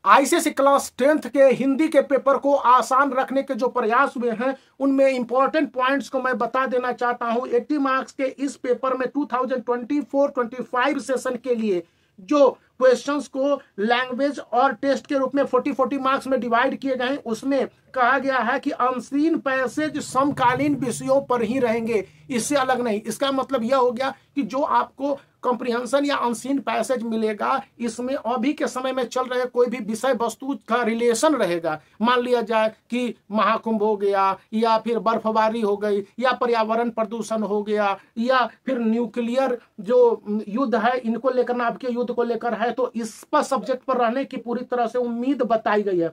ICSE class 10th के हिंदी के paper को आसान रखने के जो प्रयास हुए हैं उनमें इंपॉर्टेंट पॉइंट्स को मैं बता देना चाहता हूं। 80 मार्क्स के इस पेपर में 2024-25 सेशन के लिए जो क्वेश्चंस को लैंग्वेज और टेस्ट के रूप में 40-40 मार्क्स में डिवाइड किए गए हैं, उसमें कहा गया है कि अनसीन पैसेज समकालीन विषयों पर ही रहेंगे, इससे अलग नहीं। इसका मतलब यह हो गया कि जो आपको कॉम्प्रिहेंशन या अनसीन पैसेज मिलेगा, इसमें अभी के समय में चल रहे कोई भी विषय वस्तु का रिलेशन रहेगा। मान लिया जाए कि महाकुंभ हो गया, या फिर बर्फबारी हो गई, या पर्यावरण प्रदूषण हो गया, या फिर न्यूक्लियर जो युद्ध है इनको लेकर, नाभिकीय युद्ध को लेकर है, तो इस पर सब्जेक्ट पर रहने की पूरी तरह से उम्मीद बताई गई है।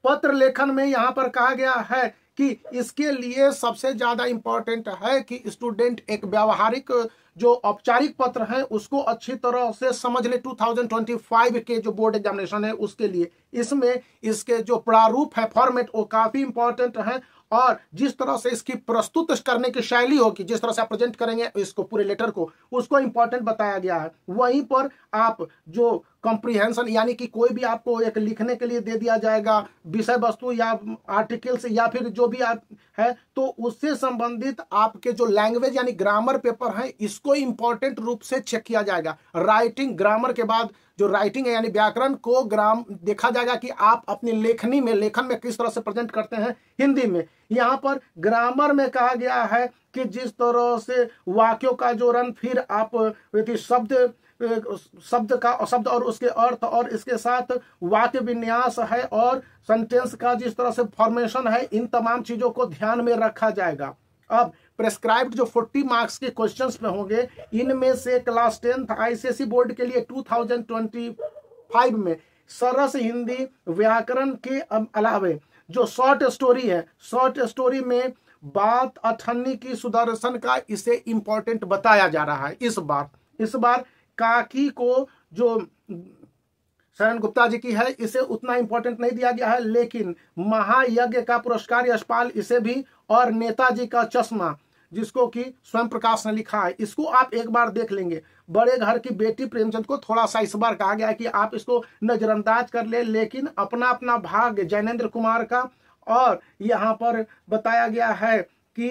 पत्र लेखन में यहाँ पर कहा गया है कि इसके लिए सबसे ज्यादा इंपॉर्टेंट है कि स्टूडेंट एक व्यावहारिक जो औपचारिक पत्र है उसको अच्छी तरह से समझ ले। 2025 के जो बोर्ड एग्जामिनेशन है उसके लिए इसमें इसके जो प्रारूप है, फॉर्मेट, वो काफी इंपॉर्टेंट है, और जिस तरह से इसकी प्रस्तुत करने की शैली होगी, जिस तरह से आप प्रेजेंट करेंगे इसको पूरे लेटर को, उसको इंपॉर्टेंट बताया गया है। वहीं पर आप जो कॉम्प्रिहेंशन यानी कि कोई भी आपको एक लिखने के लिए दे दिया जाएगा विषय वस्तु या आर्टिकल्स या फिर जो भी आप है, तो उससे संबंधित आपके जो लैंग्वेज यानी ग्रामर पेपर है इसको इंपॉर्टेंट रूप से चेक किया जाएगा। राइटिंग, ग्रामर के बाद जो राइटिंग है यानी व्याकरण को देखा जाएगा कि आप अपनी लेखनी में, लेखन में किस तरह से प्रेजेंट करते हैं हिंदी में। यहाँ पर ग्रामर में कहा गया है कि जिस तरह से वाक्यों का जोड़न, फिर आप शब्द और उसके अर्थ, और इसके साथ वाक्य विन्यास है, और सेंटेंस का जिस तरह से फॉर्मेशन है, इन तमाम चीजों को ध्यान में रखा जाएगा। अब प्रेस्क्राइब्ड जो 40 मार्क्स के क्वेश्चंस में होंगे, इनमें से क्लास 10th आईसीएसई बोर्ड के लिए 2025 में सरस हिंदी व्याकरण के अलावे जो शॉर्ट स्टोरी है, शॉर्ट स्टोरी में बात अठन्नी की सुदर्शन का इसे इंपॉर्टेंट बताया जा रहा है। इस बार काकी को जो शरण गुप्ता जी की है इसे उतना इंपॉर्टेंट नहीं दिया गया है, लेकिन महायज्ञ का पुरस्कार यशपाल इसे भी, और नेताजी का चश्मा जिसको कि स्वयं प्रकाश ने लिखा है, इसको आप एक बार देख लेंगे। बड़े घर की बेटी प्रेमचंद को थोड़ा सा इस बार कहा गया है कि आप इसको नजरअंदाज कर ले, लेकिन अपना अपना भाग जैनेन्द्र कुमार का, और यहाँ पर बताया गया है कि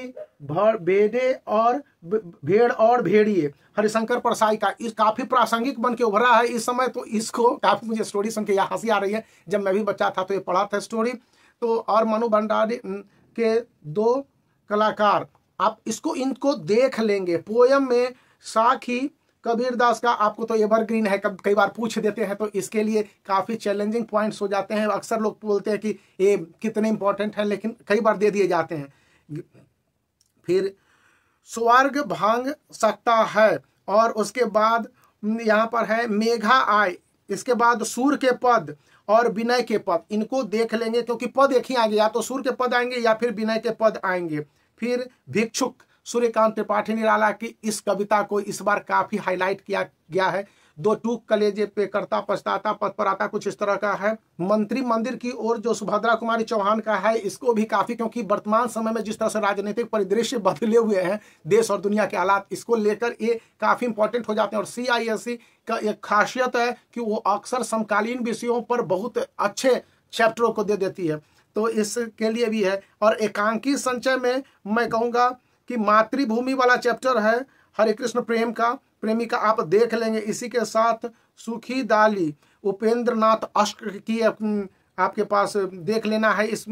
भेड़ और भेड़िए हरिशंकर परसाई का, इस काफी प्रासंगिक बन के उभरा है इस समय। तो इसको काफी मुझे स्टोरी सुन के यहाँ हंसी आ रही है, जब मैं भी बच्चा था तो ये पढ़ा था स्टोरी। तो और मनु भंडारी के 2 कलाकार, आप इनको देख लेंगे। पोयम में साखी कबीरदास का, आपको तो एवरग्रीन है, कई बार पूछ देते हैं तो इसके लिए काफी चैलेंजिंग पॉइंट्स हो जाते हैं। अक्सर लोग बोलते हैं कि ये कितने इंपॉर्टेंट है, लेकिन कई बार दे दिए जाते हैं। फिर स्वर्ग भांग सकता है, और उसके बाद यहाँ पर है मेघा आय, इसके बाद सूर के पद और विनय के पद, इनको देख लेंगे क्योंकि पद एक ही आएंगे, या तो सूर के पद आएंगे या फिर विनय के पद आएंगे। फिर भिक्षुक सूर्यकांत त्रिपाठी निराला की इस कविता को इस बार काफी हाईलाइट किया गया है। 2 टूक कलेजे पे करता पछताता पद पर आता, कुछ इस तरह का है। मंत्री मंदिर की ओर जो सुभद्रा कुमारी चौहान का है, इसको भी काफी, क्योंकि वर्तमान समय में जिस तरह से राजनीतिक परिदृश्य बदले हुए हैं, देश और दुनिया के हालात, इसको लेकर ये काफी इंपॉर्टेंट हो जाते हैं। और सीआईएससी का एक खासियत है कि वो अक्सर समकालीन विषयों पर बहुत अच्छे चैप्टरों को दे देती है, तो इसके लिए भी है। और एकांकी संचय में मैं कहूँगा कि मातृभूमि वाला चैप्टर है हरे कृष्ण प्रेमी का, आप देख लेंगे। इसी के साथ सुखी दाली उपेंद्र नाथ अष्ट की आपके पास देख लेना है इस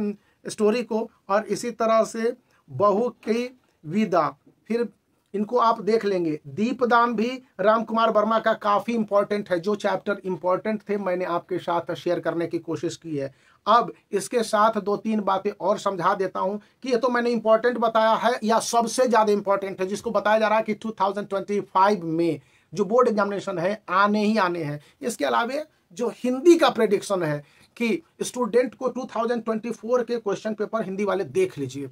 स्टोरी को, और इसी तरह से बहू की विदा, फिर इनको आप देख लेंगे। दीपदान भी राम कुमार वर्मा का काफी इंपॉर्टेंट है। जो चैप्टर इंपॉर्टेंट थे मैंने आपके साथ शेयर करने की कोशिश की है। अब इसके साथ 2-3 बातें और समझा देता हूं कि ये तो मैंने इंपॉर्टेंट बताया है, या सबसे ज्यादा इंपॉर्टेंट है, जिसको बताया जा रहा है कि 2025 में जो बोर्ड एग्जामिनेशन है आने ही आने हैं। इसके अलावा जो हिंदी का प्रेडिक्शन है कि स्टूडेंट को 2024 के क्वेश्चन पेपर हिंदी वाले देख लीजिए।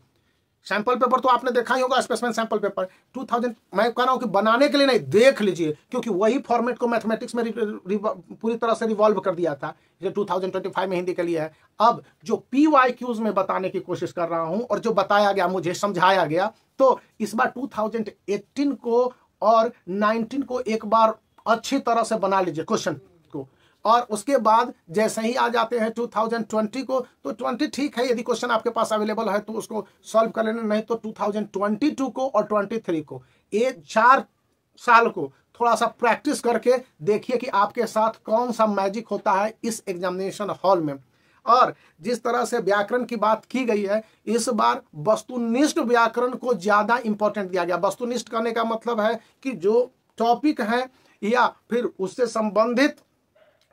सैंपल पेपर तो आपने देखा ही होगा, स्पेसिमेन सैंपल पेपर 2000, मैं कह रहा हूं कि बनाने के लिए नहीं, देख लीजिए, क्योंकि वही फॉर्मेट को मैथमेटिक्स में पूरी तरह से रिवॉल्व कर दिया था, जो 2025 में हिंदी के लिए है। अब जो PYQs में बताने की कोशिश कर रहा हूं, और जो बताया गया, मुझे समझाया गया, तो इस बार 2018 को और 19 को एक बार अच्छी तरह से बना लीजिए क्वेश्चन को, और उसके बाद जैसे ही आ जाते हैं 2020 को, तो 20 ठीक है, यदि क्वेश्चन आपके पास अवेलेबल है तो उसको सॉल्व कर लेना, नहीं तो 2022 को और 23 को, ये 4 साल को थोड़ा सा प्रैक्टिस करके देखिए कि आपके साथ कौन सा मैजिक होता है इस एग्जामिनेशन हॉल में। और जिस तरह से व्याकरण की बात की गई है, इस बार वस्तुनिष्ठ व्याकरण को ज्यादा इंपॉर्टेंट दिया गया। वस्तुनिष्ठ करने का मतलब है कि जो टॉपिक है या फिर उससे संबंधित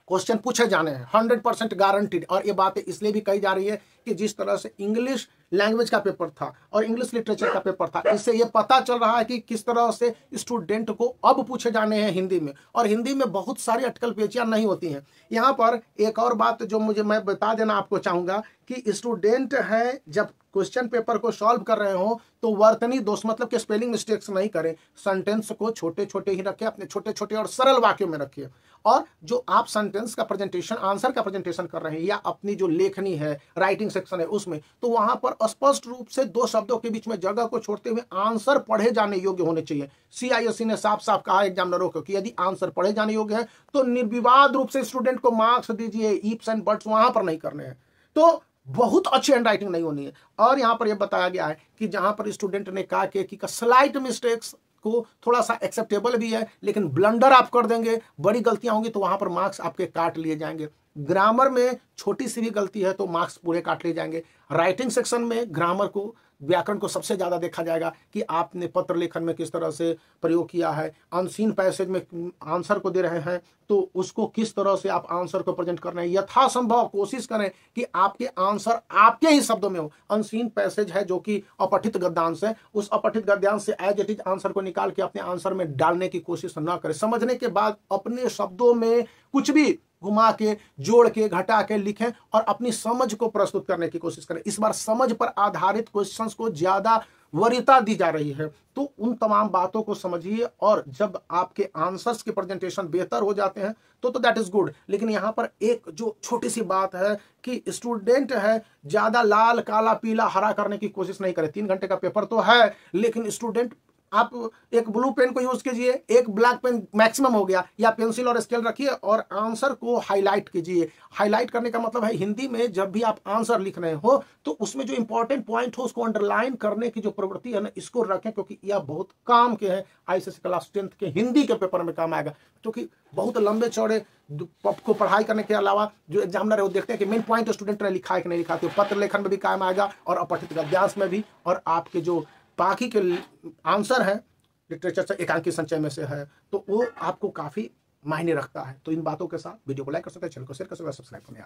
क्वेश्चन पूछे जाने हैं 100% गारंटीड। और ये बातें इसलिए भी कही जा रही है कि जिस तरह से इंग्लिश लैंग्वेज का पेपर था और इंग्लिश लिटरेचर का पेपर था, इससे ये पता चल रहा है कि किस तरह से स्टूडेंट को अब पूछे जाने हैं हिंदी में, और हिंदी में बहुत सारी अटकल पेचियां नहीं होती हैं। यहाँ पर एक और बात जो मैं बता देना आपको चाहूंगा कि स्टूडेंट है जब क्वेश्चन पेपर को सॉल्व कर रहे हो तो वर्तनी दोष मतलब कि स्पेलिंग मिस्टेक्स नहीं करें, सेंटेंस को छोटे छोटे ही रखें, अपने छोटे छोटे और सरल वाक्यों में रखिए। और जो आप सेंटेंस का प्रेजेंटेशन, आंसर का प्रेजेंटेशन कर रहे हैं या अपनी जो लेखनी है, राइटिंग सेक्शन है उसमें, तो वहां पर स्पष्ट रूप से 2 शब्दों के बीच में जगह को छोड़ते हुए आंसर पढ़े जाने योग्य होने चाहिए। CISE ने साफ साफ कहा एग्जामिनरों को कि यदि आंसर पढ़े जाने योग्य है तो निर्विवाद रूप से स्टूडेंट को मार्क्स दीजिए, इफ्स एंड बट्स वहां पर नहीं करने हैं, तो बहुत अच्छी हैंड राइटिंग नहीं होनी है। और यहां पर यह बताया गया है कि जहां पर स्टूडेंट ने कहा कि स्लाइट मिस्टेक्स को थोड़ा सा एक्सेप्टेबल भी है, लेकिन ब्लंडर आप कर देंगे, बड़ी गलतियां होंगी तो वहां पर मार्क्स आपके काट लिए जाएंगे। ग्रामर में छोटी सी भी गलती है तो मार्क्स पूरे काट लिए जाएंगे। राइटिंग सेक्शन में ग्रामर को, व्याकरण को सबसे ज्यादा देखा जाएगा कि आपने पत्र लेखन में किस तरह से प्रयोग किया है। अनसीन पैसेज में आंसर को दे रहे हैं तो उसको किस तरह से आप आंसर को प्रेजेंट कर रहे हैं, यथासंभव कोशिश करें कि आपके आंसर आपके ही शब्दों में हो। अनसीन पैसेज है जो कि अपठित गद्यांश है, उस अपठित गद्यांश से एज इट इज आंसर को निकाल के अपने आंसर में डालने की कोशिश न करें। समझने के बाद अपने शब्दों में कुछ भी घुमा के, जोड़ के, घटा के लिखें और अपनी समझ को प्रस्तुत करने की कोशिश करें। इस बार समझ पर आधारित क्वेश्चंस को ज्यादा वरीयता दी जा रही है, तो उन तमाम बातों को समझिए। और जब आपके आंसर्स के प्रेजेंटेशन बेहतर हो जाते हैं तो दैट इज गुड। लेकिन यहाँ पर एक जो छोटी सी बात है कि स्टूडेंट है ज्यादा लाल, काला, पीला, हरा करने की कोशिश नहीं करें। 3 घंटे का पेपर तो है, लेकिन स्टूडेंट आप एक ब्लू पेन को यूज कीजिए, एक ब्लैक पेन मैक्सिमम हो गया, या पेंसिल और स्केल रखिए और आंसर को हाईलाइट कीजिए। हाईलाइट करने का मतलब है हिंदी में जब भी आप आंसर लिख रहे हो तो उसमें जो इंपॉर्टेंट पॉइंट हो उसको अंडरलाइन करने की जो प्रवृत्ति है ना, इसको रखें, क्योंकि यह बहुत काम के हैं। ICSE क्लास 10 के हिंदी के पेपर में काम आएगा, क्योंकि बहुत लंबे चौड़े को पढ़ाई करने के अलावा जो एग्जामिनर है वो देखते हैं कि मेन पॉइंट स्टूडेंट ने लिखा है कि नहीं लिखा। तो पत्र लेखन में भी काम आएगा और अपठित गद्यांश में भी, और आपके जो बाकी के आंसर है लिटरेचर से, एकांकी संचय में से है, तो वो आपको काफी मायने रखता है। तो इन बातों के साथ वीडियो को लाइक कर सकते हैं, चैनल को शेयर कर सकते हैं, सब्सक्राइब करें।